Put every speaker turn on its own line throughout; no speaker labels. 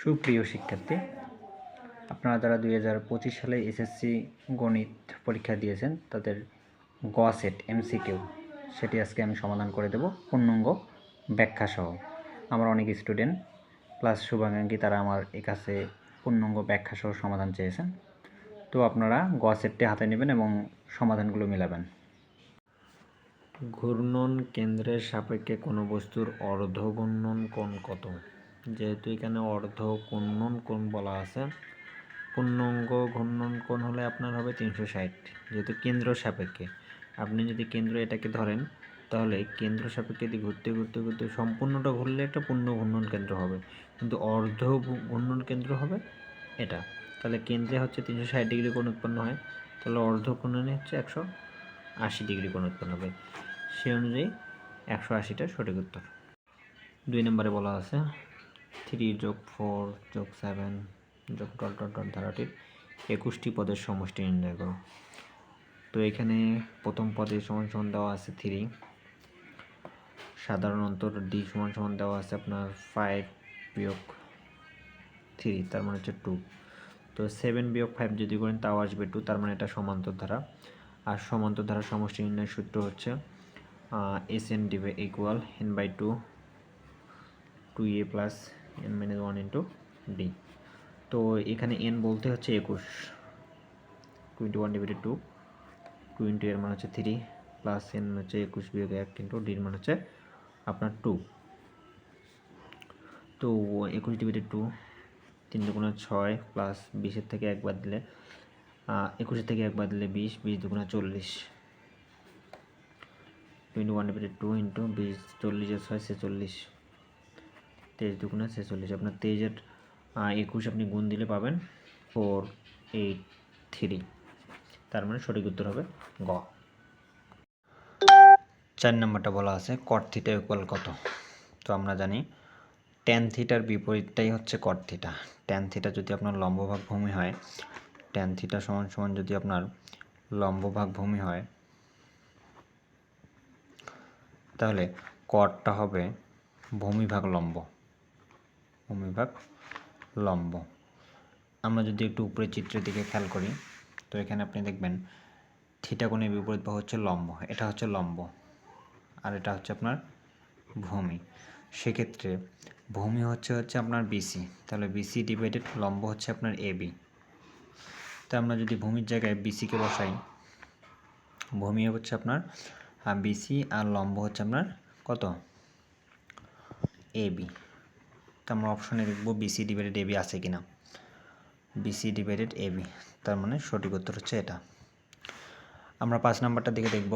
সুপ্রিয় শিক্ষার্থী, আপনারা যারা 2025 সালে এসএসসি গণিত পরীক্ষা দিয়েছেন তাদের গ সেট এমসিকিউ সেটি আজকে আমি সমাধান করে দেব পূর্ণাঙ্গ ব্যাখ্যা সহ। আমার অনেক স্টুডেন্ট প্লাস শুভাকাঙ্ক্ষী তারা আমার কাছে পূর্ণাঙ্গ ব্যাখ্যা সহ সমাধান চেয়েছেন। তো আপনারা গ সেটটি হাতে নেবেন এবং সমাধানগুলো মিলাবেন। ঘূর্ণন কেন্দ্রের সাপেক্ষে কোনো বস্তুর অর্ধ ঘূর্ণন কোণ কত? যেহেতু এখানে অর্ধ ঘূর্ণন কোণ বলা আছে, পূর্ণাঙ্গ ঘূর্ণন কোণ হলে আপনার হবে 360। যেহেতু কেন্দ্র সাপেক্ষে, আপনি যদি কেন্দ্র এটাকে ধরেন তাহলে কেন্দ্র সাপেক্ষে দিয়ে ঘুরতে ঘুরতে ঘুরতে সম্পূর্ণটা ঘুরলে একটা পূর্ণ ঘূর্ণন কেন্দ্র হবে, কিন্তু অর্ধ ঘূর্ণন কেন্দ্র হবে এটা। তাহলে কেন্দ্রে হচ্ছে 360 ডিগ্রি কোণ উৎপন্ন হয়, তাহলে অর্ধ ঘূর্ণনে হচ্ছে 180 ডিগ্রি কোণ উৎপন্ন হবে। সেই অনুযায়ী 180টা সঠিক উত্তর। 2 নম্বরে বলা আছে 3 + 4 + 7 + ধারাটির 21টি পদের সমষ্টি নির্ণয় করো। তো এখানে প্রথম পদে সমান সমান দেওয়া আছে 3, সাধারণ অন্তর ডি সমান সমান দেওয়া আছে আপনার 5 - 3, তার মানে হচ্ছে 2। তো 7 - 5 যদি করেন তাও আসবে 2, তার মানে এটা সমান্তর ধারা। আর সমান্তর ধারার সমষ্টি নির্ণয়ের সূত্র হচ্ছে SN = n/2 2a + n-1 * d। তো এখানে n বলতে হচ্ছে 21, 21/2, 2 * এর মান হচ্ছে 3 প্লাস n হচ্ছে 21 - 1 * d এর মান হচ্ছে আপনার 2। তো 21/2 3 × 6 প্লাস 20 থেকে 1 বাদ দিলে 21 থেকে 1 বাদ দিলে 20, 20 × 40, 21/2 × 20, 40 × 6 46, 23 × 2 46। আপনার 23 আর 21 আপনি গুণ দিলে পাবেন 483, তার মানে সঠিক উত্তর হবে গ। 4 নম্বরটা বলা আছে cot θ = কত? তো আমরা জানি tan θ বিপরীতটাই হচ্ছে cot θ। tan θ যদি আপনার লম্বভাগ ভূমি হয়, tan θ সমান যদি আপনার লম্বভাগ ভূমি হয়, তাহলে cotটা হবে ভূমিভাগ লম্ব। ভূমিভাগ লম্ব। আমরা যদি একটু উপরে চিত্রের দিকে খেয়াল করি, তো এখানে আপনি দেখবেন থিটা কোণের বিপরীত বাহু হচ্ছে লম্ব, এটা হচ্ছে লম্ব আর এটা হচ্ছে আপনার ভূমি। সেক্ষেত্রে ভূমি হচ্ছে আপনার বিসি, তাহলে বিসি ডিভাইডেড লম্ব হচ্ছে আপনার এবি। তো আমরা যদি ভূমির জায়গায় বিসিকে বসাই, ভূমি হচ্ছে আপনার বিসি আর লম্ব হচ্ছে আপনার কত? এবি। তো আমরা অপশনে দেখব বিসি ডিভাইডেড এবি আছে কিনা। বিসি ডিভাইডেড এবি, তার মানে সঠিক উত্তর হচ্ছে এটা। আমরা 5 নাম্বারটার দিকে দেখব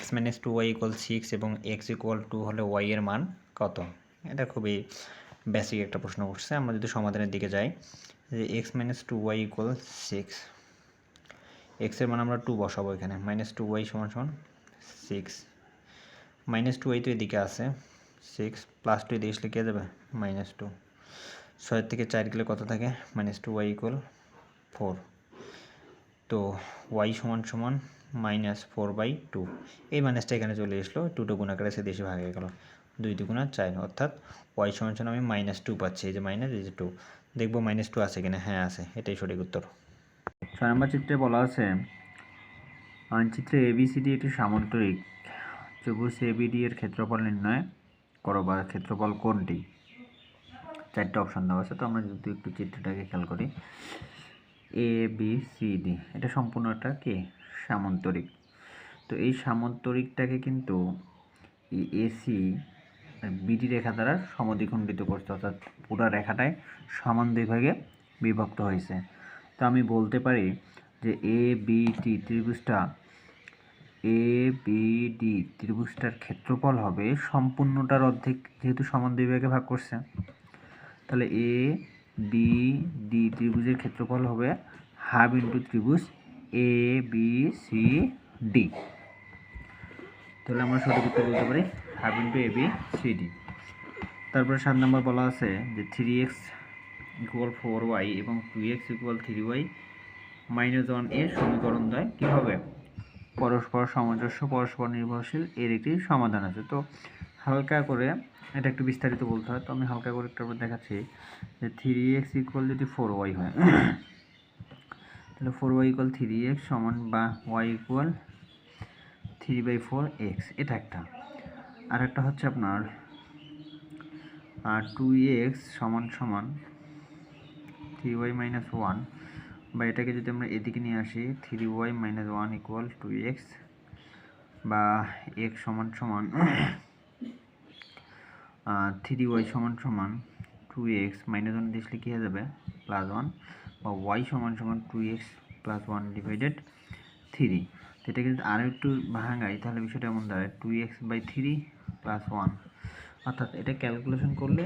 x - 2y = 6 এবং x = 2 হলে y এর মান কত? এটা খুবই বেসিক একটা প্রশ্ন করছে। আমরা যদি সমাধানের দিকে যাই, যে x - 2y = 6, x এর মান আমরা 2 বসাবো এখানে, -2y = 6, -2y তো এদিকে আছে 6 + 2 এদিকে আসলে কি যাবে -2, 6 থেকে 4 গেলে কত থাকে -2y = 4। তো y = -4/2, এই মাইনাসটা এখানে চলে আসলো, 2টো গুণ আকারে সে দেশে ভাগ হয়ে গেল, 2 × 2 = 4, অর্থাৎ y = আমি -2 পাচ্ছি। এই যে মাইনাস, এই যে 2, দেখবো -2 আছে কিনা। হ্যাঁ আছে, এটাই সঠিক উত্তর। 6 নম্বর চিত্রে বলা আছে চিত্রে ABCD একটি সামান্তরিক ত্রিভুজ ABD এর ক্ষেত্রফল নির্ণয় করো বা ক্ষেত্রফল কোনটি? 4টে অপশন দেওয়া আছে। তো আমরা যদি একটু চিত্রটাকে খেয়াল করি, ABCD এটা সম্পূর্ণ একটা কি সামান্তরিক। তো এই সামান্তরিকটাকে কিন্তু এসি বিডি রেখা দ্বারা সমদ্বিখণ্ডিত করছে, অর্থাৎ পুরো রেখাটাই সমান দুই ভাগে বিভক্ত হয়েছে। তো আমি বলতে পারি যে ABD ত্রিভুজটার ক্ষেত্রফল হবে সম্পূর্ণটার অর্ধেক, যেহেতু সমান দুই ভাগে ভাগ করছে। তাহলে ABD ত্রিভুজের ক্ষেত্রফল হবে হাফ ইন্টু ত্রিভুজ ABCD। তাহলে আমরা সঠিক উত্তর বলতে পারি হাফ ইন্টু ABCD। তারপরে 7 নম্বর বলা আছে যে 3x = 4y এবং 2x = 3y - 1 এর সমীকরণ দ্বয় কী হবে? পরস্পর সামঞ্জস্য, পরস্পর নির্ভরশীল এর একটি সমাধান আছে। তো হালকা করে এটা একটু বিস্তারিত বলতে হয়, তো আমি হালকা করে একটু দেখাচ্ছি যে 3x ইকুয়াল যদি 4y হয় তাহলে 4y ইকুয়াল 3x সমান বা y ইকুয়াল 3/4x, এটা একটা। আর একটা হচ্ছে আপনার 2x সমান সমান 3y মাইনাস 1, বা এটাকে যদি আমরা এদিকে নিয়ে আসি 3y মাইনাস 1 ইকুয়াল 2x, বা x সমান সমান 3y সমান সমান 2x মাইনাস 1 দিলে কী হয়ে যাবে প্লাস 1, বা y সমান সমান 2x প্লাস 1 ডিভাইডেড 3। তো এটাকে যদি আরও একটু ভাঙাই তাহলে বিষয়টা এমন দাঁড়ায় 2x/3 প্লাস 1। অর্থাৎ এটা ক্যালকুলেশন করলে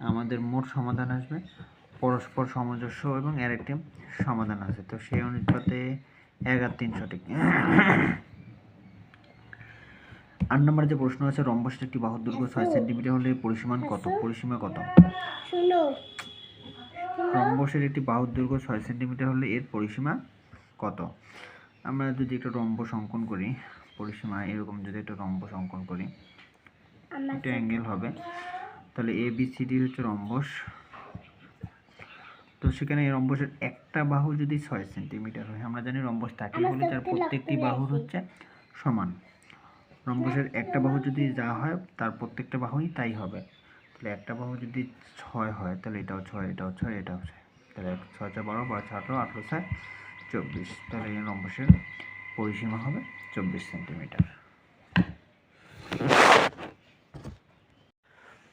আমাদের মোট সমাধান আসবে পরস্পর সামঞ্জস্য এবং এর একটি সমাধান আছে। তো সেই অনুপাতে 1 আর 3 সঠিক। 8 নম্বরে যে প্রশ্ন আছে, রম্বসের একটি বাহুর দৈর্ঘ্য 6 সেন্টিমিটার হলে পরিসীমা কত? রম্বসের একটি বাহুর দৈর্ঘ্য 6 সেন্টিমিটার হলে এর পরিসীমা কত? আমরা যদি একটা রম্বস অঙ্কন করি, পরিসীমা এরকম যদি একটা রম্বস অঙ্কন করি, একটা অ্যাঙ্গেল হবে, তাহলে ABCD হচ্ছে রম্বস। তো সেখানে এই রম্বসের একটা বাহু যদি 6 সেন্টিমিটার হয়, আমরা জানি রম্বস তাকে বলে যার প্রত্যেকটি বাহুর হচ্ছে সমান। রম্বসের একটা বাহু যদি যা হয় তার প্রত্যেকটা বাহুই তাই হবে। তাহলে একটা বাহু যদি 6 হয় তাহলে এটাও 6, এটাও 6, এটাও 6, তাহলে 6 × 12 12 × 18 18 × 24, তাহলে এই রম্বসের পরিসীমা হবে 24 সেন্টিমিটার।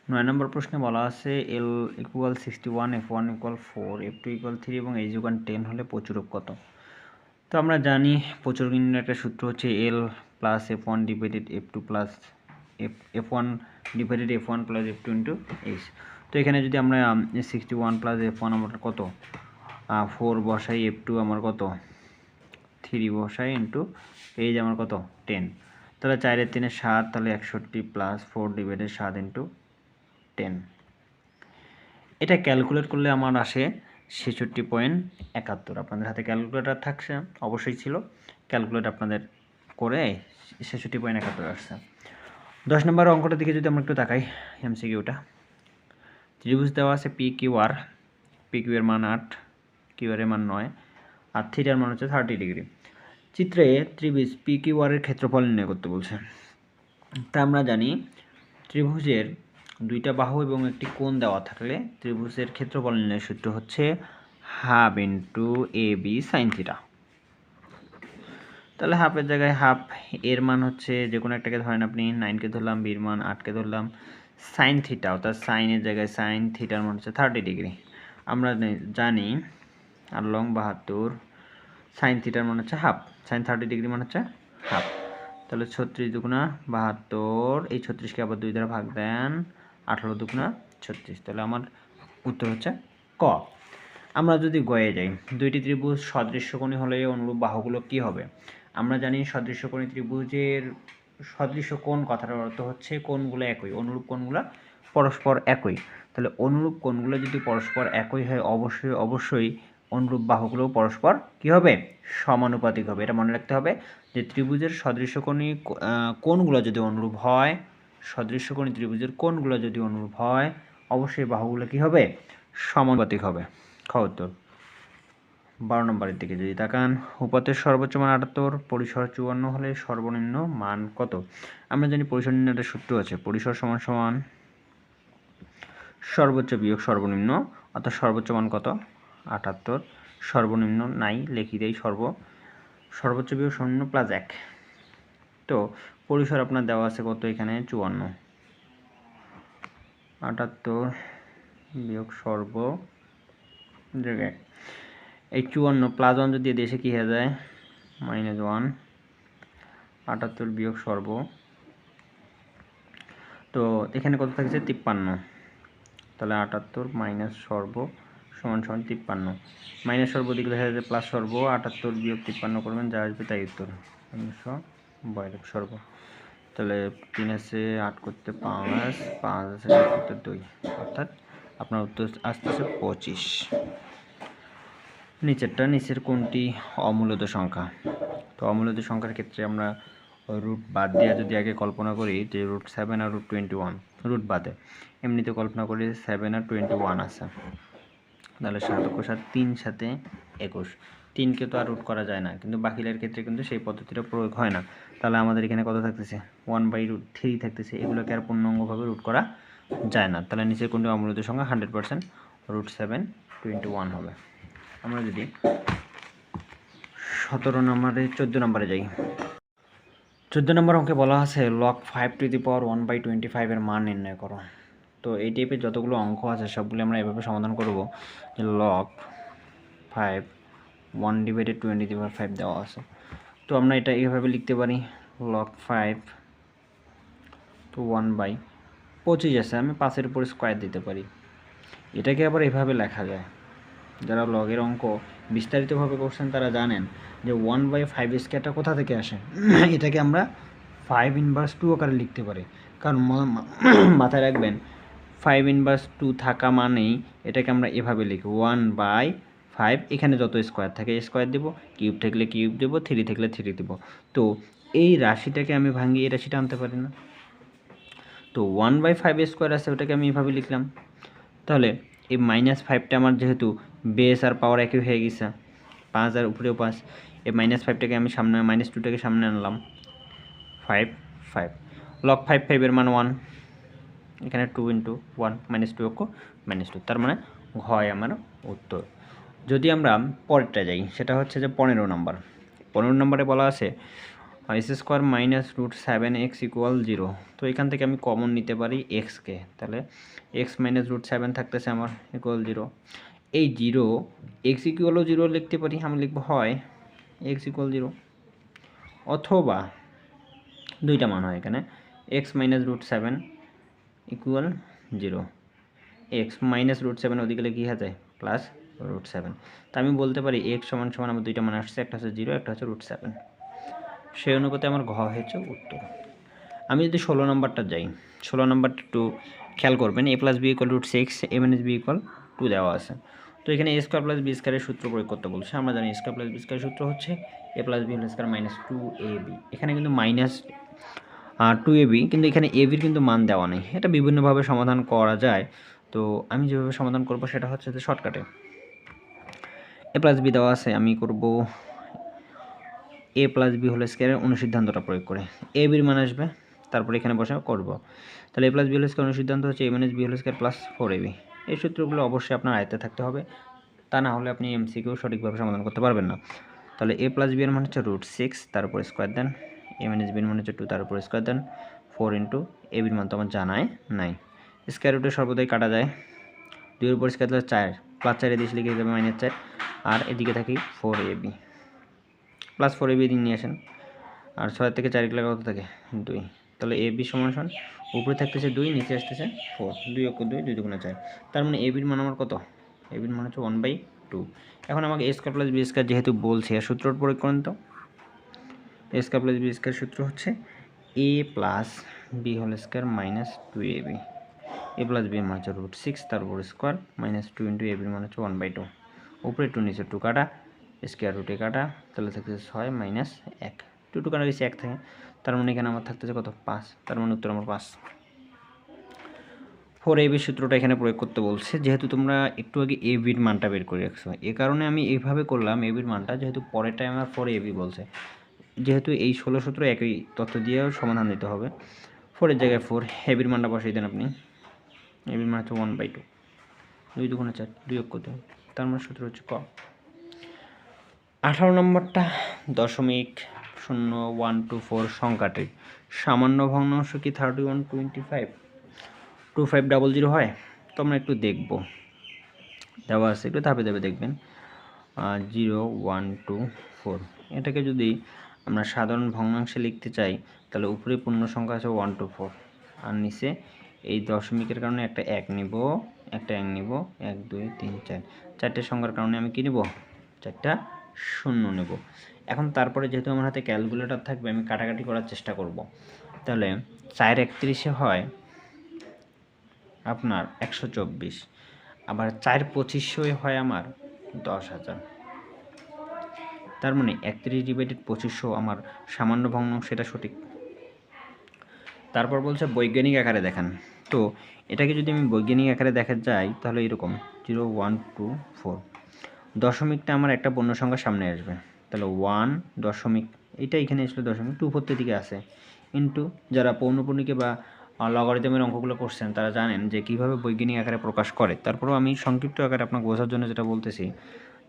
9 নম্বর প্রশ্নে বলা আছে L equal 61, F1 equal 4, F2 equal 3 এবং H ইকুয়াল 10 হলে প্রচুরক কত? তো আমরা জানি প্রচুরক নির্ণয়ের একটা সূত্র হচ্ছে L plus F1 divided F2 plus F1 divided F1 plus F2 into H। তো এখানে যদি আমরা 61 প্লাস F1 আমার কত 4 বসাই, F2 আমার কত 3 বসাই ইন্টু H আমার কত 10, তাহলে 4 এর 3 7, তাহলে 61 প্লাস 4 ডিভাইডেড 7 ইন্টু 10। এটা ক্যালকুলেট করলে আমার আসে 66.71। আপনাদের হাতে ক্যালকুলেটর থাকছে, অবশ্যই ছিল, ক্যালকুলেট আপনাদের করে 66.71 আসছে। 10 নম্বর অঙ্কটার দিকে যদি আমরা একটু তাকাই, এমসিকিউটা, ত্রিভুজ দেওয়া আছে PQR, PQ এর মান 8, QR এর মান 9, আর থিটার মান হচ্ছে 30 ডিগ্রি। চিত্রে ত্রিভুজ PQR এর ক্ষেত্রফল নির্ণয় করতে বলছে। তা আমরা জানি ত্রিভুজের দুইটা বাহু এবং একটি কোণ দেওয়া থাকলে ত্রিভুজের ক্ষেত্রফল নির্ণয়ের সূত্র হচ্ছে half into AB sine theta. তাহলে হাফের জায়গায় হাফ, এর মান হচ্ছে যে কোনো একটাকে ধরেন, আপনি 9কে ধরলাম, বির মান 8কে ধরলাম, সাইন থিটা অর্থাৎ সাইনের জায়গায় সাইন, থিটার মান হচ্ছে 30 ডিগ্রি। আমরা জানি আর লং 72, সাইন থিটার মান হচ্ছে হাফ, সাইন 30 ডিগ্রি মান হচ্ছে হাফ। তাহলে 36 দুগুণা 72, এই 36কে আবার 2 দ্বারা ভাগ দেন, 18 দুগুণা 36, তাহলে আমার উত্তর হচ্ছে ক। আমরা যদি গয়ে যাই, দুইটি ত্রিভুজ সদৃশ্যকোণী হলে অনুরূপ বাহুগুলো কি হবে? আমরা জানি সদৃশ্যকোণী ত্রিভুজের সদৃশ্য কোণ কথাটার অর্থ হচ্ছে কোণগুলো একই, অনুরূপ কোণগুলো পরস্পর একই। তাহলে অনুরূপ কোণগুলো যদি পরস্পর একই হয়, অবশ্যই অনুরূপ বাহুগুলো পরস্পর কি হবে? সমানুপাতিক হবে। এটা মনে রাখতে হবে যে ত্রিভুজের সদৃশ্যকোণী কোণগুলো যদি অনুরূপ হয়, সদৃশ্যকোণী ত্রিভুজের কোণগুলো যদি অনুরূপ হয়, অবশ্যই বাহুগুলো কি হবে? সমানুপাতিক হবে। উত্তর। 12 নম্বরের দিকে যদি তাকান, উপাত্তের সর্বোচ্চ মান 78, পরিসর 54 হলে সর্বনিম্ন মান কত? আমরা জানি পরিসর নির্ণয়ের সূত্র আছে, পরিসর সমান সমান সর্বোচ্চ বিয়োগ সর্বনিম্ন, অর্থাৎ সর্বোচ্চ মান কত 78, সর্বনিম্ন নাই, লিখি দেই সর্বোচ্চ বিয়োগ সর্বনিম্ন প্লাস 1। তো পরিসর আপনার দেওয়া আছে কত এখানে 54, 78 বিয়োগ সর্ব জায়গায় এই 54 প্লাস 1 যদি দেশে কি হয়ে যায় -1, 78 বিয়োগ সর্ব, তো এখানে কত থাকছে 53, তাহলে 78 মাইনাস সর্ব সমান সমান 53, মাইনাস সর্ব দিকে দেখা যাচ্ছে প্লাস সর্ব, 78 বিয়োগ 53 করবেন, যা আসবে তাই উত্তর 1942 সর্ব। তাহলে 3 আছে 8 করতে 5, 5 আছে করতে 2, অর্থাৎ আপনার উত্তর আসতেছে 25। নিচের কোনটি অমূলত সংখ্যা? তো অমূলত সংখ্যার ক্ষেত্রে আমরা রুট বাদ দিয়ে যদি আগে কল্পনা করি যে √7 আর √21 রুট বাদে, এমনিতে কল্পনা করি 7 আর 21 আছে, তাহলে 7 × 7 3 সাথে 21, 3কে তো আর রুট করা যায় না, কিন্তু বাকিদের ক্ষেত্রে কিন্তু সেই পদ্ধতিটা প্রয়োগ হয় না। তাহলে আমাদের এখানে কত থাকতেছে 1/√3 থাকতেছে, এগুলোকে আর পূর্ণাঙ্গভাবে রুট করা যায় না। তাহলে নিচের কোনটি অমূলত সংখ্যা 100% √7 21 হবে। আমরা যদি 17 নম্বরে 14 নম্বরে যাই, 14 নম্বর অঙ্কে বলা আছে log 5⁻1/25 এর মান নির্ণয় করো। তো এই টাইপের যতগুলো অঙ্ক আছে সবগুলো আমরা এভাবে সমাধান করব যে log 5 1/20⁵ দেওয়া আছে। তো আমরা এটা এইভাবে লিখতে পারি log 5 তো 1/25 আছে, আমি 5-এর উপর স্কোয়ার দিতে পারি। এটাকে আবার এভাবে লেখা যায়, যারা লগের অঙ্ক বিস্তারিতভাবে করছেন তারা জানেন যে 1/5 স্কোয়ারটা কোথা থেকে আসে। এটাকে আমরা 5⁻2 আকারে লিখতে পারি, কারণ মাথায় রাখবেন 5⁻2 থাকা মানেই এটাকে আমরা এভাবে লিখি 1/5, এখানে যত স্কোয়ার থাকে স্কোয়ার দেবো, কিউব থাকলে কিউব দেবো, 3 থাকলে 3 দেবো। তো এই রাশিটাকে আমি ভাঙি এই রাশিটা আনতে পারি না, তো 1/5 স্কোয়ার আছে ওটাকে আমি এভাবে লিখলাম। তাহলে এই -5টা আমার যেহেতু বেস আর পাওয়ার একই হয়ে গেছে, 5 আর উপরেও 5, এই -5টাকে আমি সামনে -2টাকে সামনে আনলাম, 5 5 log 5 এর মান 1, এখানে 2 × 1 -2 অক্ষ -2, তার মানে ঘয় আমার উত্তর। যদি আমরা পরেরটা যাই, সেটা হচ্ছে যে 15 নম্বর। 15 নম্বরে বলা আছে s² - √7x = 0। তো এখান থেকে আমি কমন নিতে পারি এক্সকে, তাহলে x - √7 থাকতেছে আমার ইকুয়াল 0। এই 0 x = 0 লিখতে পারি, আমি লিখব হয় x = 0, অথবা দুইটা মান হয় এখানে x - √7 = 0, x - √7 ওদিকে গেলে কী হয়ে যায় +√7। তা আমি বলতে পারি x = আমার দুইটা মান আসছে, একটা হচ্ছে 0, একটা হচ্ছে √7। সেই অনুপাতে আমার ঘ হয়েছে উত্তর। আমি যদি 16 নম্বরটা যাই, 16 নম্বরটা একটু খেয়াল করবেন, a + b = √6, a - b = 2 দেওয়া আছে। তো এখানে a² + b² এর সূত্র প্রয়োগ করতে বলছে। আমরা জানি a² + b² সূত্র হচ্ছে a + b² - 2ab। এখানে কিন্তু -2ab, কিন্তু এখানে ab এর কিন্তু মান দেওয়া নেই, এটা বিভিন্নভাবে সমাধান করা যায়। তো আমি যেভাবে সমাধান করব সেটা হচ্ছে যে শর্টকাটে a + b দেওয়া আছে, আমি করব a + b² এর অনুসিদ্ধান্তটা প্রয়োগ করে ab এর মান আসবে, তারপর এখানে বসে করব। তাহলে a + b² অনুসিদ্ধান্ত হচ্ছে a - b² + 4ab। এই সূত্রগুলো অবশ্যই আপনার আয়ত্তে থাকতে হবে, তা না হলে আপনি এমসিকিউ সঠিকভাবে সমাধান করতে পারবেন না। তাহলে a + b এর মান হচ্ছে √6, তার উপর স্কোয়ার দেন, a - b এর মান হচ্ছে 2, তার উপর স্কোয়ার দেন, 4 × ab এর মান তো আমার জানাই নাই। স্কোয়ার রুটে সর্বদাই কাটা যায়, 2 এর উপর স্কোয়ার দিলে 4, +4 এ 10 লিখে যাবে -4, আর এদিকে থাকি 4ab, +4ab দিন নিয়ে আসেন, আর 6 থেকে 4 গেলে কত থাকে 2। তাহলে ab = উপরে থাকতেছে 2, নিচে আসতেছে 4, 2 অক্ষ 2, 2 × 4, তার মানে ab এর মান আমার কত, ab এর মান হচ্ছে 1/2। এখন আমাকে a² + b² যেহেতু বলছে, আর সূত্রটা প্রয়োগ করেন তো। a² + b² সূত্র হচ্ছে a + b² - 2ab। a + b এর মান হচ্ছে √6, তার উপর স্কোয়ার, -2 × ab এর মান হচ্ছে 1/2, উপরে 2 নিচে 2 কাটা, স্কোয়ার রুটে কাটা, তাহলে থাকতেছে 6 - 1, 2 কাটা গেছে 1 থাকে, তার মানে এখানে আমার থাকতেছে কত 5, তার মানে উত্তর আমার 5। 4ab সূত্রটা এখানে প্রয়োগ করতে বলছে, যেহেতু তোমরা একটু আগে ab এর মানটা বের করে রাখছো, এ কারণে আমি এইভাবে করলাম ab এর মানটা, যেহেতু পরের টাইম আমার 4ab বলছে, যেহেতু এই 16 সূত্র একই তথ্য দিয়েও সমাধান দিতে হবে। 4 এর জায়গায় 4, ab এর মানটা বসিয়ে দেন আপনি, ab এর মান হচ্ছে 1/2, 2 × 4, 2 অক্ষ 2, তার মানে সূত্র হচ্ছে ক। 18 নম্বরটা 0.0124 সংখ্যাটি সামান্য ভগ্নাংশ কি 3125 2500 হয়? তো আমরা একটু দেখব, দেওয়া আছে, একটু ধাপে ধাপে দেখবেন। 0124, এটাকে যদি আমরা সাধারণ ভগ্নাংশে লিখতে চাই, তাহলে উপরে পূর্ণ সংখ্যা আছে 124, আর নিচে এই দশমিকের কারণে একটা 1 নিব, একটা 1 নিব, 1 2 3 4, চারটে সংখ্যার কারণে আমি কি নিব, 4টা শূন্য নেব। এখন তারপরে যেহেতু আমার হাতে ক্যালকুলেটর থাকবে, আমি কাটাকাটি করার চেষ্টা করব। তাহলে 4 31 হয় আপনার 124, আবার 4 25 হয় আমার 10,000। তার মানে 31/2500 আমার সামান্য ভগ্নাংশ, সেটা সঠিক। তারপর বলছে বৈজ্ঞানিক আকারে দেখান। তো এটাকে যদি আমি বৈজ্ঞানিক আকারে দেখা যাই তাহলে এরকম 0 1 2 4, দশমিকটা আমার একটা পূর্ণ সংখ্যার সামনে আসবে, তাহলে 1 দশমিক, এইটা এখানে আসলে দশমিক 2 4 দিকে আছে, ইন্টু যারা পৌনঃপুনিকে বা লগারিদমের অঙ্কগুলো করছেন তারা জানেন যে কীভাবে বৈজ্ঞানিক আকারে প্রকাশ করে। তারপরেও আমি সংক্ষিপ্ত আকারে আপনাকে বোঝার জন্য যেটা বলতেছি,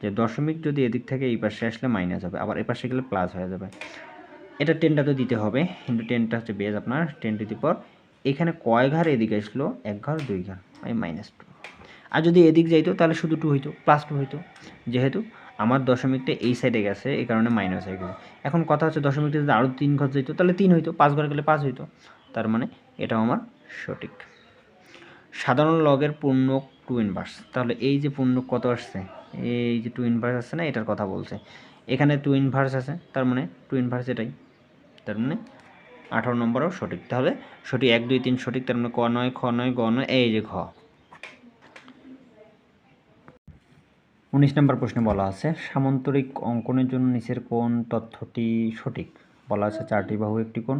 যে দশমিক যদি এদিক থেকে এই পাশে আসলে মাইনাস হবে, আবার এই পাশে গেলে প্লাস হয়ে যাবে। এটা 10টা তো দিতে হবে, কিন্তু 10টা হচ্ছে বেজ আপনার 10^, এখানে কয় ঘর এদিকে আসলো, 1 ঘর 2 ঘর, -2। আর যদি এদিক যাইতো তাহলে শুধু 2 হইতো, +2 হইতো। যেহেতু আমার দশমিকটা এই সাইডে গেছে এই কারণে মাইনাস হয়ে গেছে। এখন কথা হচ্ছে দশমিকটা যদি আরও 3 ঘর যাইতো তাহলে 3 হইতো, 5 ঘর গেলে 5 হইতো। তার মানে এটাও আমার সঠিক। সাধারণ লগের পূর্ণক 2 ইনভার্স, তাহলে এই যে পূর্ণক কত আসছে, এই যে 2 ইনভার্স আসছে না, এটার কথা বলছে। এখানে 2 ইনভার্স আছে, তার মানে 2 ইনভার্স এটাই, তার মানে 18 নম্বরও সঠিক। তাহলে সঠিক 1 2 3 সঠিক, তার মানে ক নয়, খ নয়, গ নয়, এই যে খ। 19 নম্বর প্রশ্নে বলা আছে সামান্তরিক অঙ্কনের জন্য নিচের কোন তথ্যটি সঠিক। বলা আছে 4টি বাহু একটি কোণ,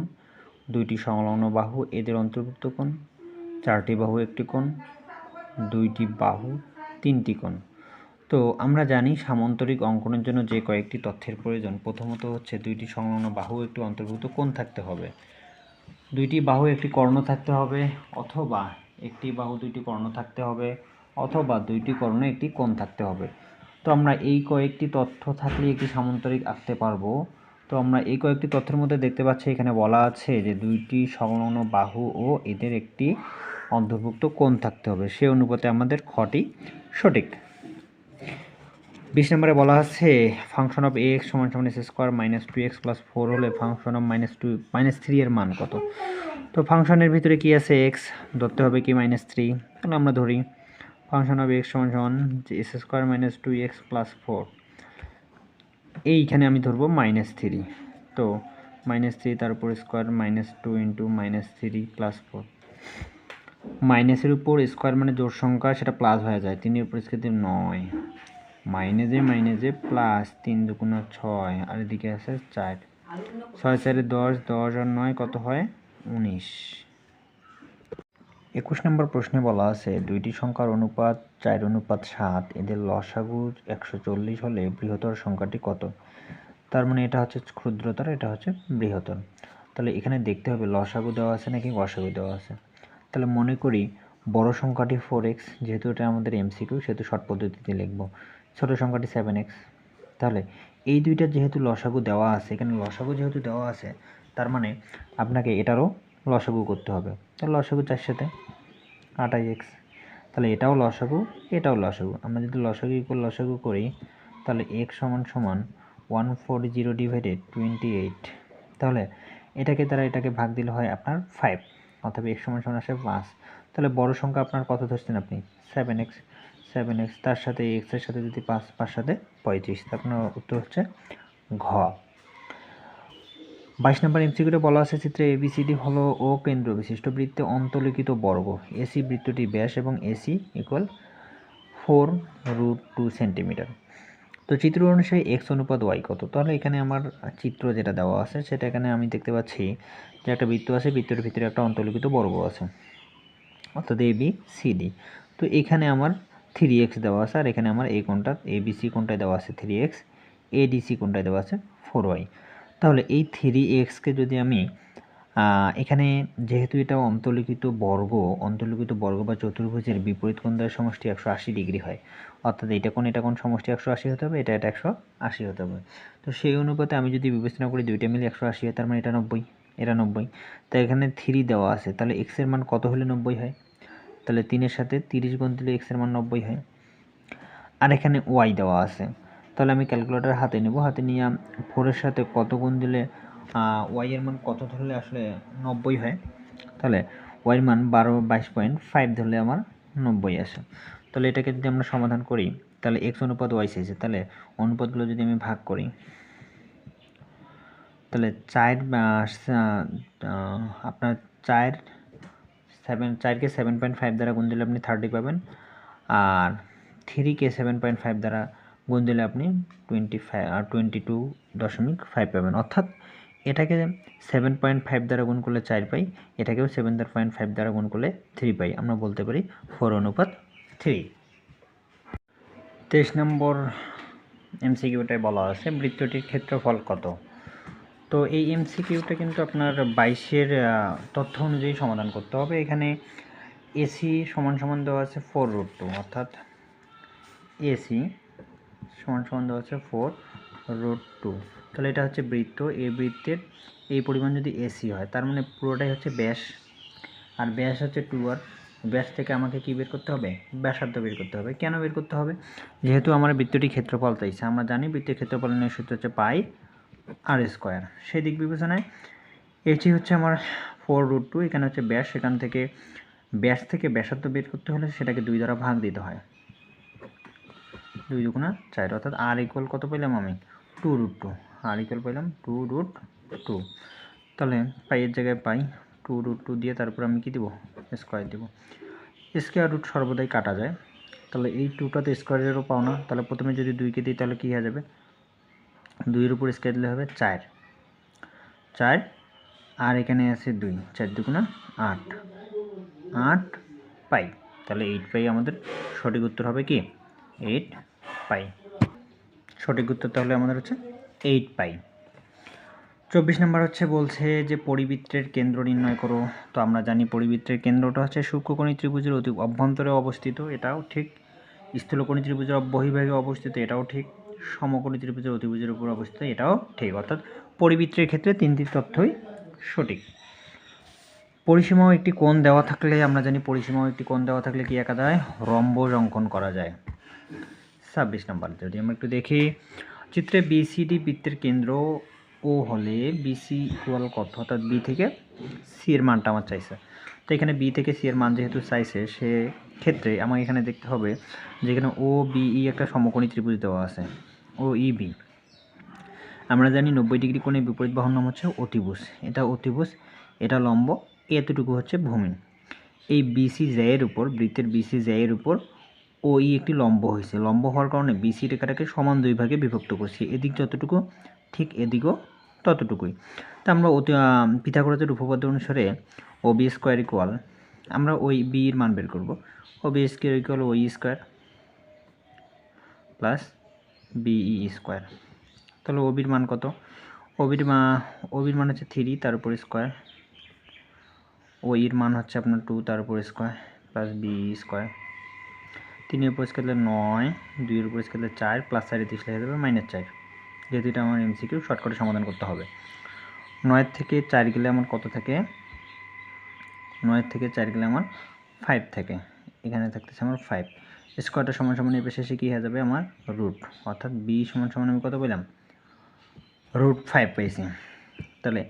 2টি সংলগ্ন বাহু এদের অন্তর্ভুক্ত কোণ, 4টি বাহু একটি কোণ, 2টি বাহু 3টি কোণ। তো আমরা জানি সামান্তরিক অঙ্কনের জন্য যে কয়েকটি তথ্যের প্রয়োজন, প্রথমত হচ্ছে 2টি সংলগ্ন বাহু একটি অন্তর্ভুক্ত কোণ থাকতে হবে, 2টি বাহু একটি কর্ণ থাকতে হবে, অথবা একটি বাহু 2টি কর্ণ থাকতে হবে, অথবা 2টি কর্ণে একটি কোণ থাকতে হবে। তো আমরা এই কয়েকটি তথ্য থাকলে একটি সামান্তরিক আঁকতে পারবো। তো আমরা এই কয়েকটি তথ্যের মধ্যে দেখতে পাচ্ছি এখানে বলা আছে যে 2টি সংলগ্ন বাহু ও এদের একটি অন্তর্ভুক্ত কোণ থাকতে হবে, সে অনুপাতে আমাদের খটি সঠিক। 20 নম্বরে বলা আছে ফাংশন অফ এক্স সমান সমান এক্স স্কোয়ার মাইনাস 2x + 4 হলে ফাংশন অফ -3 এর মান কত। তো ফাংশনের ভিতরে কি আছে, এক্স ধরতে হবে কি -3, তাহলে আমরা ধরি ফাংশন অফ এক্স সমান সমান যে এক্স স্কোয়ার মাইনাস 2x + 4, এইখানে আমি ধরবো -3, তো -3 তার উপর স্কোয়ার -2 × -3 + 4, মাইনাসের উপর স্কোয়ার মানে জোড় সংখ্যা, সেটা প্লাস হয়ে যায়, 3 এর উপর স্কোয়ার 9, মাইনাসে প্লাস 3 × 2 = 6, আর এদিকে আছে 4, 6 4 10, 10 আর 9 কত হয় 19। 21 নম্বর প্রশ্নে বলা আছে দুইটি সংখ্যার অনুপাত 4:7, এদের লসাগু 140 হলে বৃহত্তর সংখ্যাটি কত। তার মানে এটা হচ্ছে ক্ষুদ্রতর, এটা হচ্ছে বৃহত্তর। তাহলে এখানে দেখতে হবে লসাগু দেওয়া আছে নাকি গসাগু দেওয়া আছে। তাহলে মনে করি বড় সংখ্যাটি 4x, যেহেতু এটা আমাদের এমসিকিউ সেহেতু শর্ট পদ্ধতিতে লিখব, ছোট সংখ্যাটি 7x। তাহলে এই দুইটা যেহেতু লসাগু দেওয়া আছে, এখানে লসাগু যেহেতু দেওয়া আছে তার মানে আপনাকে এটারও লসাগু করতে হবে। তাহলে লসাগু 4 সাথে 28x, তাহলে এটাও লসাগু এটাও লসাগু। আমরা যদি লসাগু করি তাহলে x সমান 140/28, তাহলে এটাকে দ্বারা এটাকে ভাগ দিলে হয় আপনার 5, অথবা x সমান আসে 5। তাহলে বড় সংখ্যা আপনার কত ধরছেন আপনি 7x, তার সাথে x এর সাথে যদি 5, 5 সাথে 35, তার আপনার উত্তর হচ্ছে ঘ। 22 নম্বর এমসিকিউতে বলা আছে চিত্রে ABCD হলো ও কেন্দ্র বিশিষ্ট বৃত্তে অন্তর্লিখিত বর্গ, এসি বৃত্তটি ব্যাস এবং AC = 4√2 সেন্টিমিটার। তো চিত্র অনুসারে x অনুপাত y কত। তাহলে এখানে আমার চিত্র যেটা দেওয়া আছে সেটা এখানে আমি দেখতে পাচ্ছি যে একটা বৃত্ত আছে, বৃত্তের ভিতরে একটা অন্তর্লিখিত বর্গ আছে, অর্থাৎ ABCD। তো এখানে আমার 3x দেওয়া আছে, আর এখানে আমার এই কোণটা ABC কোণটায় দেওয়া আছে 3x, ADC কোণটায় দেওয়া আছে 4y। তাহলে এই 3xকে যদি আমি এখানে যেহেতু এটা অন্তর্লিখিত বর্গ বা চতুর্ভুজের বিপরীত কোণ দ্বয়ের সমষ্টি 180 ডিগ্রি হয়, অর্থাৎ এটা কোণ সমষ্টি 180 হতে হবে, এটা 180 হতে হবে। তো সেই অনুপাতে আমি যদি বিবেচনা করি দুইটা মিলে 180 হয়, তার মানে এটা 90, তাই এখানে 3 দেওয়া আছে, তাহলে x এর মান কত হলে 90 হয়। তাহলে 3 এর সাথে 30 গুণ দিলে x এর মান 90 হয়। আর এখানে y দেওয়া আছে, তাহলে আমি ক্যালকুলেটর হাতে নেব, হাতে নিয়ে 4 এর সাথে কত গুণ দিলে y এর মান কত ধরলে আসলে 90 হয়। তাহলে y এর মান 22.5 ধরলে আমার 90 আসে। তাহলে এটাকে যদি আমরা সমাধান করি তাহলে x অনুপাত y চাইছে, তাহলে অনুপাতগুলো যদি আমি ভাগ করি তাহলে 4 আপনার 4কে 7.5 দ্বারা গুণ দিলে আপনি 30 পাবেন, আর 3কে 7.5 দ্বারা গুণ দিলে আপনি 22.5 পাবেন। অর্থাৎ এটাকে 7.5 দ্বারা গুণ করলে 4 পাই, এটাকেও 7.5 দ্বারা গুণ করলে 3 পাই। আমরা বলতে পারি 4:3। 23 নম্বর এমসিকিউটায় বলা আছে বৃত্তটির ক্ষেত্রফল কত। তো এই এমসিকিউটা কিন্তু আপনার 22-এর তথ্য অনুযায়ী সমাধান করতে হবে। এখানে এসি সমান সমান দেওয়া আছে 4√2, অর্থাৎ এসি সমান সমান দেওয়া আছে 4√2। তাহলে এটা হচ্ছে বৃত্ত, এই বৃত্তের এই পরিমাণ যদি এসি হয় তার মানে পুরোটাই হচ্ছে ব্যাস, আর ব্যাস হচ্ছে 2r। ব্যাস থেকে আমাকে কি বের করতে হবে? ব্যাসার্ধ বের করতে হবে। কেন বের করতে হবে? যেহেতু আমার বৃত্তটি ক্ষেত্রফল চাইছে, আমরা জানি বৃত্তের ক্ষেত্রফল নিয়ে সূত্র হচ্ছে পাই আর স্কোয়ার। সেই দিক বিবেচনায় এটি হচ্ছে আমার 4√2, এখানে হচ্ছে ব্যাস, সেখান থেকে ব্যাস থেকে ব্যাসার্ধ বের করতে হলে সেটাকে 2 দ্বারা ভাগ দিতে হয়। 2 দুগুণা 4, অর্থাৎ আর ইকুয়াল কত পেলাম আমি? 2√2। আর ইকুয়াল পেলাম 2√2। তাহলে পাইয়ের জায়গায় পাই 2√2 দিয়ে তারপর আমি কি দিব? স্কোয়ার দিব। স্কোয়ার রুট সর্বদাই কাটা যায়, তাহলে এই 2টাতে স্কোয়ারেরও পাও না, তাহলে প্রথমে যদি 2কে দিই তাহলে কী হয়ে যাবে? 2-এর উপর স্কোয়ার দিলে হবে 4, আর এখানে আছে 2, 4 দুগুণা 8 পাই। তাহলে 8 পাই আমাদের সঠিক উত্তর হবে কি? 8 পাই। সঠিক উত্তর তাহলে আমাদের হচ্ছে 8 পাই। 24 নম্বর হচ্ছে বলছে যে পরিবৃত্তের কেন্দ্র নির্ণয় করো। তো আমরা জানি পরিবৃত্তের কেন্দ্রটা হচ্ছে সূক্ষ্মকোণী ত্রিভুজের অতি অভ্যন্তরে অবস্থিত, এটাও ঠিক। স্থূলকোণী ত্রিভুজের বহির্ভাগে অবস্থিত, এটাও ঠিক। সমকোণী ত্রিভুজের অতিভুজের উপর অবস্থিত, এটাও ঠিক। অর্থাৎ পরিবৃত্তের ক্ষেত্রে 3টি তথ্যই সঠিক। পরিসীমাও একটি কোণ দেওয়া থাকলে, আমরা জানি পরিসীমাও একটি কোণ দেওয়া থাকলে কি আঁকা যায়? রম্বস অঙ্কন করা যায়। 26 নম্বর যদি আমরা একটু দেখি, চিত্রে বিসিডি বৃত্তের কেন্দ্র ও হলে বিসি ইকুয়াল কত, অর্থাৎ বি থেকে সি এর মানটা আমার চাইছে। তো এখানে বি থেকে সি এর মান যেহেতু চাইছে, সে ক্ষেত্রে আমাকে এখানে দেখতে হবে যে এখানে ও বিই একটা সমকোণী ত্রিভুজ দেওয়া আছে, ও ই বি। আমরা জানি 90 ডিগ্রি কোণে বিপরীত বাহুর নাম হচ্ছে অতিভুজ। এটা অতিভুজ, এটা লম্ব, এতটুকু হচ্ছে ভূমি। এই বিসি জ্যায়ের উপর, বৃত্তের বিসি জ্যায়ের উপর ওই একটি লম্ব হয়েছে। লম্ব হওয়ার কারণে বিসি রেখাটাকে সমান 2 ভাগে বিভক্ত করছি। এদিক যতটুকু ঠিক এদিকও ততটুকুই। তা আমরা পিথাগোরাসের উপপাদ্য অনুসারে ও বি স্কোয়ার ইকুয়াল, আমরা ওই বি এর মান বের করব। ও বি স্কোয়ার ইকুয়াল ওই স্কোয়ার প্লাস বিই স্কোয়ার। তাহলে ওবির মান কত? ওবির মান হচ্ছে 3 তার উপর স্কোয়ার, ওইর মান হচ্ছে আপনার 2 তার উপর স্কোয়ার প্লাস বিই স্কোয়ার। 3-এর উপর স্কোয়ার দিলে 9, 2-এর উপর স্কোয়ার দিলে 4, প্লাস 4 30 লেখা যাবে -4। যেহেতু এটা আমার এমসিকিউ, শর্টকাটে সমাধান করতে হবে। 9 থেকে 4 গেলে আমার কত থাকে? 9 থেকে 4 গেলে আমার 5 থাকে। এখানে থাকতেছে আমার 5। স্কোয়ারটা সমান সমান এর শেষে কী হয়ে যাবে? আমার রুট, অর্থাৎ বি সমান সমান আমি কত পেলাম? √5 পেয়েছি। তাহলে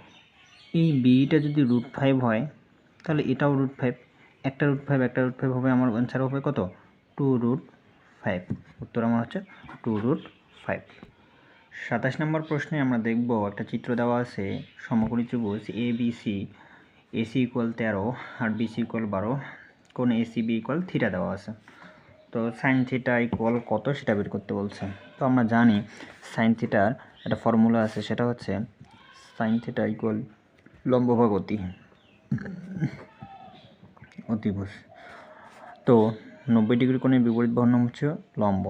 এই বিটা যদি √5 হয় তাহলে এটাও √5, একটা √5 হবে, আমার অ্যান্সার হবে কত? 2√5। উত্তর আমার হচ্ছে 2√5। 27 নম্বর প্রশ্নে আমরা দেখব একটা চিত্র দেওয়া আছে, সমকোণী ত্রিভুজ এবিসি, এসি ইকুয়াল 13 আর বিসি ইকুয়াল 12, কোণ এসিবি ইকুয়াল থিটা দেওয়া আছে। তো সাইন থিটা ইকুয়াল কত সেটা বের করতে বলছে। তো আমরা জানি সাইন থিটার একটা ফর্মুলা আছে, সেটা হচ্ছে সাইন থিটা ইকুয়াল লম্ব ভাগ অতিভুজ। তো 90 ডিগ্রি কোণের বিপরীত বাহুর নাম হচ্ছে লম্ব,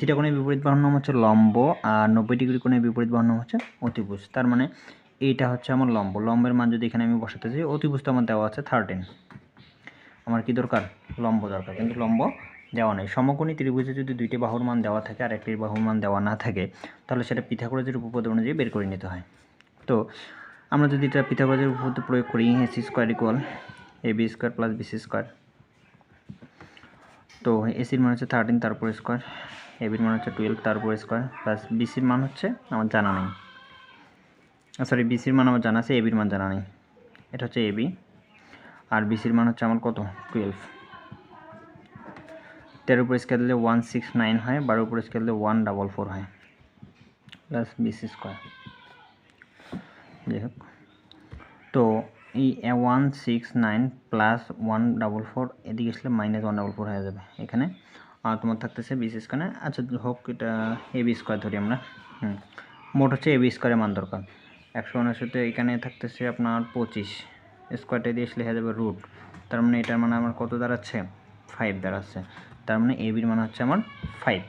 থিটা কোণের বিপরীত বাহুর নাম হচ্ছে লম্ব, আর 90 ডিগ্রি কোণের বিপরীত বাহুর নাম হচ্ছে অতিভুজ। তার মানে এইটা হচ্ছে আমার লম্ব। লম্বের মান যদি এখানে আমি বসাতে চাই, অতিভুজটা আমার দেওয়া আছে 13। আমার কি দরকার? লম্ব দরকার, কিন্তু লম্ব দেওয়া নেই। সমকোণী ত্রিভুজে যদি 2টি বাহুর মান দেওয়া থাকে আর একটির বাহুর মান দেওয়া না থাকে, তাহলে সেটা পিথাগোরাসের উপপাদ্য অনুযায়ী বের করে নিতে হয়। তো আমরা যদি এটা পিথাগোরাসের উপপাদ্য প্রয়োগ করি, AC square equal AB square plus BC square. তো এসির মান হচ্ছে 13 তার উপর স্কোয়ার, এবির মান হচ্ছে 12 তার উপর স্কোয়ার, প্লাস বিসির মান হচ্ছে আমার জানা নেই, সরি বিসির মান আমার জানা আছে, এবির মান জানা নেই। এটা হচ্ছে এবি, আর বিসির মান হচ্ছে আমার কত? 12। 13 উপর স্কেল দিলে 169 হয়, 12 উপর স্কেল দিলে 144 হয়, প্লাস বিসি স্কোয়ার। যাই হোক, তো এই 169 প্লাস 144 এদিকে আসলে -144 হয়ে যাবে। এখানে তোমার থাকতেছে বিসি স্কোয়ারে, আচ্ছা হোক এটা এবি স্কোয়ার ধরি আমরা। মোট হচ্ছে এবি স্কোয়ারের মান দরকার। 159 এখানে থাকতেছে আপনার 25, স্কোয়ারটা দিয়ে লেখা যাবে রুট, তার মানে এটার মানে আমার কত দাঁড়াচ্ছে 5 দাঁড়াচ্ছে, তার মানে এবির মান হচ্ছে আমার 5।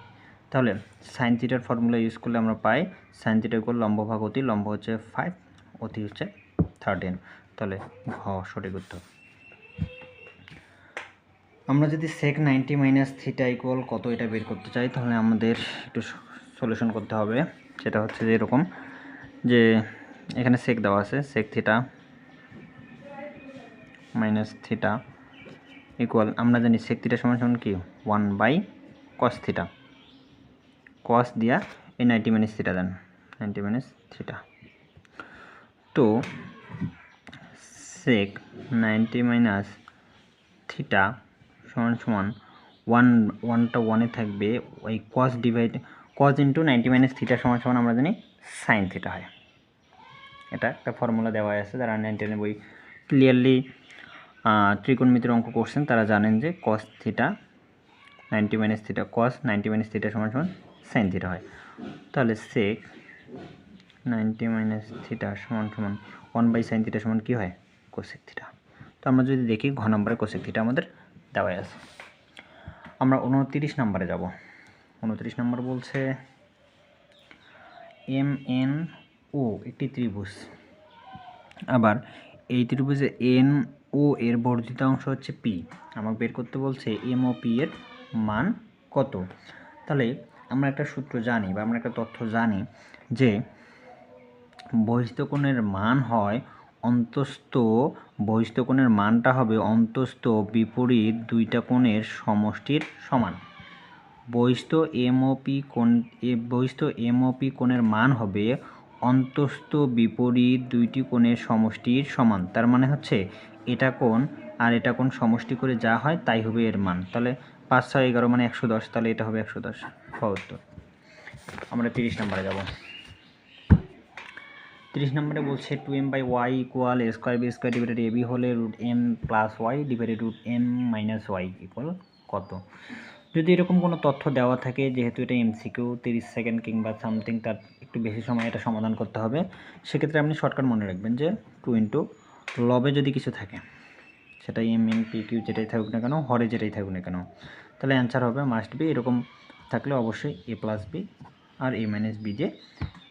তাহলে সাইন থিটার ফর্মুলা ইউজ করলে আমরা পাই সাইন থিটা ইকুয়াল লম্ব ভাগ অতি, লম্ব হচ্ছে 5, অতি হচ্ছে 13, তাহলে ঘ সঠিক উত্তর। আমরা যদি sec 90 মাইনাস থিটা ইকুয়াল কত এটা বের করতে চাই, তাহলে আমাদের একটু সলিউশন করতে হবে। সেটা হচ্ছে যে এরকম, যে এখানে sec দেওয়া আছে, sec theta minus theta equal, আমরা জানি sec থিটা সমান সমান কি 1/cos থিটা, cos দিয়া এই 90 minus theta then, 90 minus theta. তো sec 90 মাইনাস থিটা সমান সমান 1টা 1-এ থাকবে, ওই cos divide cos into 90 minus theta সমান সমান আমরা জানি সাইন থিটা হয়। এটা একটা ফর্মুলা দেওয়া আছে, যারা 9-10 বই ক্লিয়ারলি ত্রিকোণমিতির অঙ্ক করছেন তারা জানেন যে cos theta 90 minus theta, cos 90 minus theta সমান সমান সাইন থিটা হয়। তাহলে sec 90 মাইনাস থিটা সমান সমান 1/sin থিটা সমান কী হয় cosec থিটা। তো আমরা যদি দেখি ঘ নম্বরে cosec থিটা আমাদের দেওয়া আছে। আমরা 29 নম্বরে যাব। 29 নম্বর বলছে MNO একটি ত্রিভুজ, আবার এই ত্রিভুজে NO এর বর্ধিত অংশ হচ্ছে P, আমাকে বের করতে বলছে MOP এর মান কত। তাহলে আমরা একটা সূত্র জানি বা আমরা একটা তথ্য জানি যে বহিস্থ কোণের মান হয় অন্তস্থ, বহিস্থ কোণের মানটা হবে অন্তস্থ বিপরীত দুইটা কোণের সমষ্টির সমান। বহিস্থ MOP কোণের মান হবে অন্তস্থ বিপরীত দুইটি কোণের সমষ্টির সমান। তার মানে হচ্ছে এটা কোণ আর এটা কোণ সমষ্টি করে যা হয় তাই হবে এর মান। তাহলে 5, 6, 11 মানে 110, তাহলে এটা হবে 110 উত্তর। আমরা 30 নম্বরে যাব। 30 নম্বরে বলছে 2m/y equal a square b square divided ab হলে √m plus y divided √m minus y equal কত। যদি এরকম কোনো তথ্য দেওয়া থাকে, যেহেতু এটা এমসিকিউ 30 সেকেন্ড কিংবা সামথিং তার একটু বেশি সময় এটা সমাধান করতে হবে, সেক্ষেত্রে আপনি শর্টকাট মনে রাখবেন যে 2 ইন্টু লবে যদি কিছু থাকে, সেটা এম এন পি কিউ যেটাই থাকুক না কেন, হরে যেটাই থাকুক না কেন, তাহলে অ্যান্সার হবে মাস্ট বি। এরকম থাকলে অবশ্যই a প্লাস বি আর a মাইনাস বি দিয়ে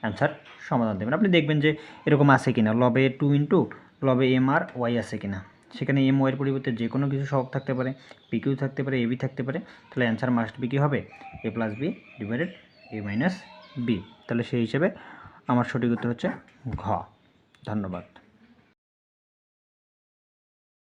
অ্যান্সার সমাধান দেবেন। আপনি দেখবেন যে এরকম আছে কিনা, লবে 2 ইন্টু লবে এম আর ওয়াই আছে কিনা, সেখানে এম ওয়াইয়ের পরিবর্তে যে কোনো কিছু সহগ থাকতে পারে, পি কিউ থাকতে পারে, এবি থাকতে পারে, তাহলে অ্যান্সার মাস্ট বি কী হবে a plus B divided a minus B. তাহলে সেই হিসেবে আমার সঠিক উত্তর হচ্ছে ঘ। ধন্যবাদ।